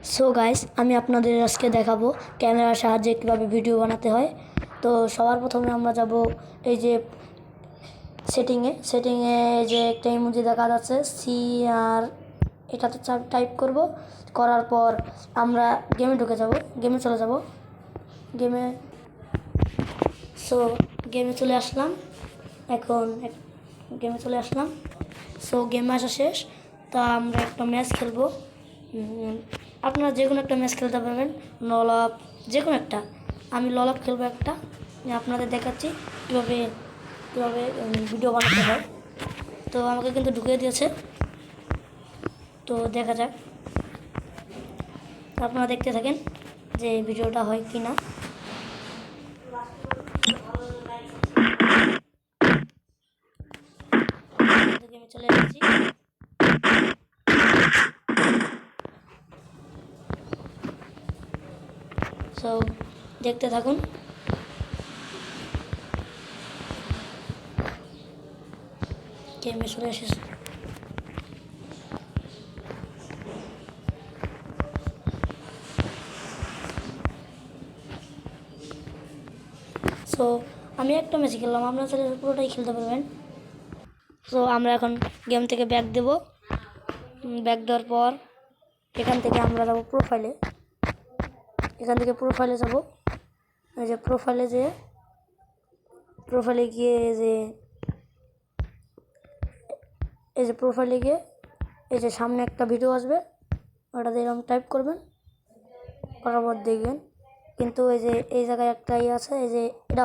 So guys, আমি আপনাদের আজকে দেখাবো ক্যামেরার সাহায্যে কীভাবে ভিডিও বানাতে হয়। তো সবার প্রথমে আমরা যাব এই যে সেটিংয়ে যে একটা ইমোজি দেখা যাচ্ছে সি, আর এটাতে টাইপ করব। করার পর আমরা গেমে ঢুকে যাব, গেমে চলে যাব। গেমে চলে আসলাম। এখন গেমে চলে আসলাম। সো গেমে আসা শেষ। তা আমরা একটা ম্যাচ খেলবো। আপনারা যে কোনো একটা ম্যাচ খেলতে পারবেন, ললআপ যে কোনো একটা। আমি ললআপ খেলবো একটা, আপনাদের দেখাচ্ছি কীভাবে ভিডিও বানাতে হয়। তো আমাকে কিন্তু ঢুকিয়ে দিয়েছে, তো দেখা যাক। আপনারা দেখতে থাকেন যে ভিডিওটা হয় কি না। গেমে চলে আসছি। সো দেখতে থাকুন। গেমে চলে এসেছে। সো আমি একটা ম্যাচ খেললাম, আপনারা চাইলে পুরোটাই খেলতে পারবেন। সো আমরা এখন গেম থেকে ব্যাক দেব। ব্যাক দেওয়ার পর এখান থেকে আমরা যাব প্রোফাইলে। এখান থেকে প্রোফাইলে যাব। এই যে প্রোফাইলে গিয়ে এই যে সামনে একটা ভিডিও আসবে, ওটাতে এরকম টাইপ করবেন, করার পর দেখবেন কিন্তু এই যে এই জায়গায় একটা আছে, এই যে এটা